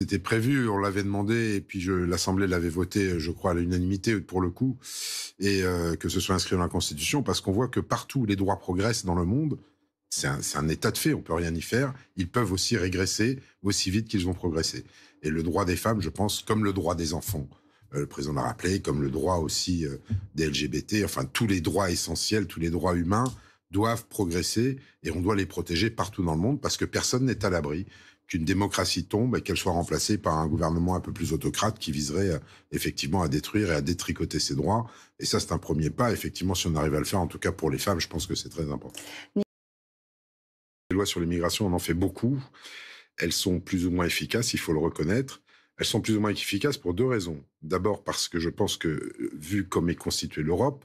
C'était prévu, on l'avait demandé, et puis l'Assemblée l'avait voté, je crois, à l'unanimité pour le coup, et que ce soit inscrit dans la Constitution, parce qu'on voit que partout où les droits progressent dans le monde, c'est un état de fait, on peut rien y faire, ils peuvent aussi régresser aussi vite qu'ils ont progressé. Et le droit des femmes, je pense, comme le droit des enfants, le président l'a rappelé, comme le droit aussi des LGBT, enfin tous les droits essentiels, tous les droits humains doivent progresser, et on doit les protéger partout dans le monde, parce que personne n'est à l'abri qu'une démocratie tombe et qu'elle soit remplacée par un gouvernement un peu plus autocrate qui viserait effectivement à détruire et à détricoter ses droits. Et ça, c'est un premier pas. Effectivement, si on arrive à le faire, en tout cas pour les femmes, je pense que c'est très important. Les lois sur l'immigration, on en fait beaucoup. Elles sont plus ou moins efficaces, il faut le reconnaître. Elles sont plus ou moins efficaces pour deux raisons. D'abord parce que je pense que, vu comme est constituée l'Europe,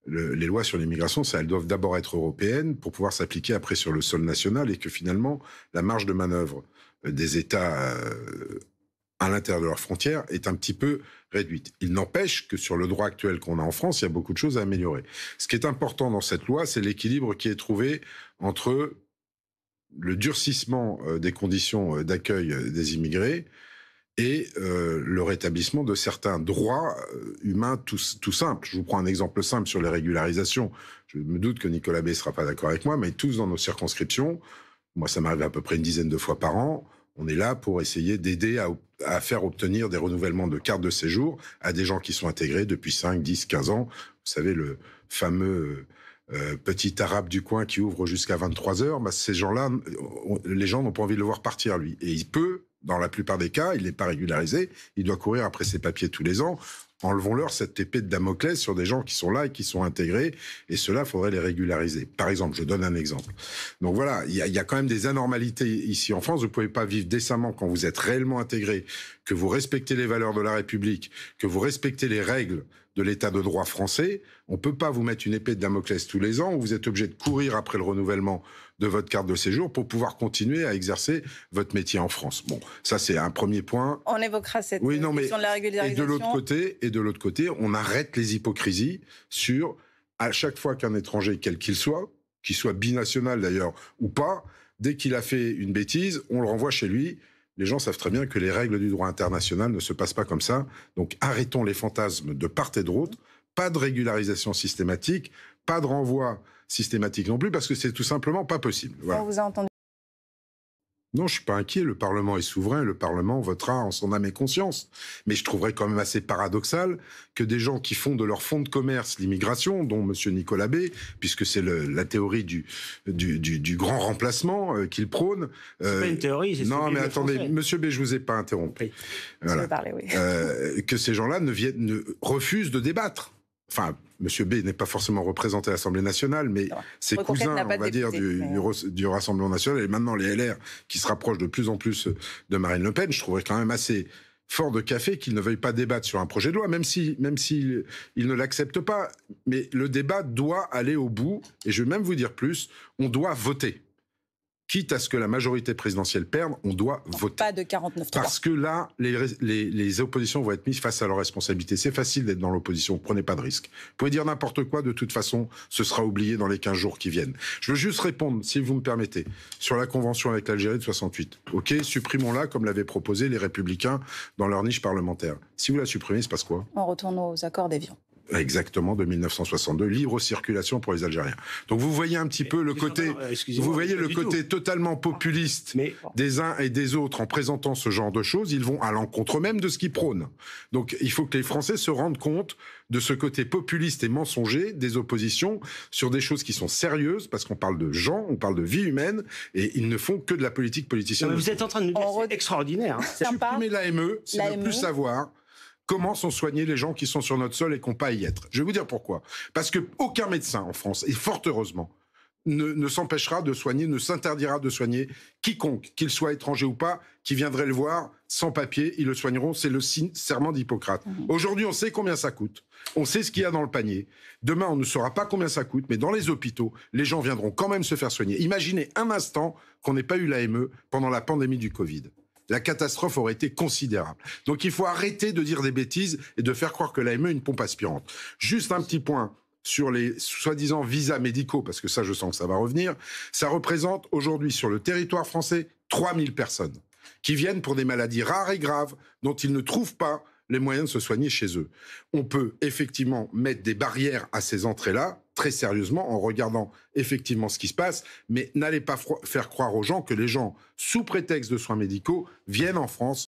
les lois sur l'immigration, elles doivent d'abord être européennes pour pouvoir s'appliquer après sur le sol national, et que finalement, la marge de manœuvre des États à l'intérieur de leurs frontières est un petit peu réduite. Il n'empêche que sur le droit actuel qu'on a en France, il y a beaucoup de choses à améliorer. Ce qui est important dans cette loi, c'est l'équilibre qui est trouvé entre le durcissement des conditions d'accueil des immigrés et le rétablissement de certains droits humains tout simples. Je vous prends un exemple simple sur les régularisations. Je me doute que Nicolas B ne sera pas d'accord avec moi, mais tous dans nos circonscriptions, moi ça m'arrive à peu près une dizaine de fois par an, on est là pour essayer d'aider à faire obtenir des renouvellements de cartes de séjour à des gens qui sont intégrés depuis 5, 10, 15 ans. Vous savez, le fameux petit arabe du coin qui ouvre jusqu'à 23 heures, bah, ces gens-là, les gens n'ont pas envie de le voir partir, lui. Et il peut, dans la plupart des cas, il n'est pas régularisé, il doit courir après ses papiers tous les ans. Enlevons-leur cette épée de Damoclès sur des gens qui sont là et qui sont intégrés, et ceux-là, il faudrait les régulariser. Par exemple, je donne un exemple. Donc voilà, il y a quand même des anormalités ici en France. Vous ne pouvez pas vivre décemment quand vous êtes réellement intégré, que vous respectez les valeurs de la République, que vous respectez les règles de l'état de droit français. On ne peut pas vous mettre une épée de Damoclès tous les ans où vous êtes obligé de courir après le renouvellement de votre carte de séjour pour pouvoir continuer à exercer votre métier en France. Bon, ça c'est un premier point. On évoquera cette question de la régularisation. Et de l'autre côté, on arrête les hypocrisies sur, à chaque fois qu'un étranger, quel qu'il soit binational d'ailleurs ou pas, dès qu'il a fait une bêtise, on le renvoie chez lui. Les gens savent très bien que les règles du droit international ne se passent pas comme ça. Donc arrêtons les fantasmes de part et d'autre. Pas de régularisation systématique, pas de renvoi systématique non plus, parce que c'est tout simplement pas possible. Voilà. On vous a entendu. Non, je suis pas inquiet. Le Parlement est souverain. Le Parlement votera en son âme et conscience. Mais je trouverais quand même assez paradoxal que des gens qui font de leur fonds de commerce l'immigration, dont Monsieur Nicolas B, puisque c'est la théorie du grand remplacement qu'il prône. C'est pas une théorie, c'est non, mais attendez, français. Monsieur B, je vous ai pas interrompu. Oui. Voilà. Je veux parler, oui. Que ces gens-là refusent de débattre. Enfin, Monsieur B n'est pas forcément représenté à l'Assemblée nationale, mais ses cousins, on va dire, du Rassemblement national, et maintenant les LR, qui se rapprochent de plus en plus de Marine Le Pen, je trouverais quand même assez fort de café qu'ils ne veuillent pas débattre sur un projet de loi, même s'ils ne l'acceptent pas. Mais le débat doit aller au bout, et je vais même vous dire plus, on doit voter. Quitte à ce que la majorité présidentielle perde, on doit voter. Pas de 49-3. Parce que là, les oppositions vont être mises face à leurs responsabilités. C'est facile d'être dans l'opposition, prenez pas de risque. Vous pouvez dire n'importe quoi, de toute façon, ce sera oublié dans les 15 jours qui viennent. Je veux juste répondre, si vous me permettez, sur la convention avec l'Algérie de 68. Ok, supprimons-la comme l'avaient proposé les Républicains dans leur niche parlementaire. Si vous la supprimez, il se passe quoi ? On retourne aux accords d'Évian. Exactement, de 1962, libre circulation pour les Algériens. Donc vous voyez un petit peu le côté, totalement populiste des uns et des autres en présentant ce genre de choses. Ils vont à l'encontre même de ce qu'ils prônent. Donc il faut que les Français se rendent compte de ce côté populiste et mensonger des oppositions sur des choses qui sont sérieuses, parce qu'on parle de gens, on parle de vie humaine, et ils ne font que de la politique politicienne. Non, mais vous êtes en train de nous dire c'est extraordinaire. Supprimer l'AME, c'est ne plus savoir comment sont soignés les gens qui sont sur notre sol et qui n'ont pas à y être. Je vais vous dire pourquoi. Parce qu'aucun médecin en France, et fort heureusement, ne s'empêchera de soigner, ne s'interdira de soigner quiconque, qu'il soit étranger ou pas, qui viendrait le voir sans papier, ils le soigneront. C'est le serment d'Hippocrate. Aujourd'hui, on sait combien ça coûte. On sait ce qu'il y a dans le panier. Demain, on ne saura pas combien ça coûte, mais dans les hôpitaux, les gens viendront quand même se faire soigner. Imaginez un instant qu'on n'ait pas eu l'AME pendant la pandémie du Covid. La catastrophe aurait été considérable. Donc il faut arrêter de dire des bêtises et de faire croire que l'AME est une pompe aspirante. Juste un petit point sur les soi-disant visas médicaux, parce que ça, je sens que ça va revenir. Ça représente aujourd'hui sur le territoire français 3000 personnes. qui viennent pour des maladies rares et graves dont ils ne trouvent pas les moyens de se soigner chez eux. On peut effectivement mettre des barrières à ces entrées-là, très sérieusement, en regardant effectivement ce qui se passe, mais n'allez pas faire croire aux gens que les gens, sous prétexte de soins médicaux, viennent en France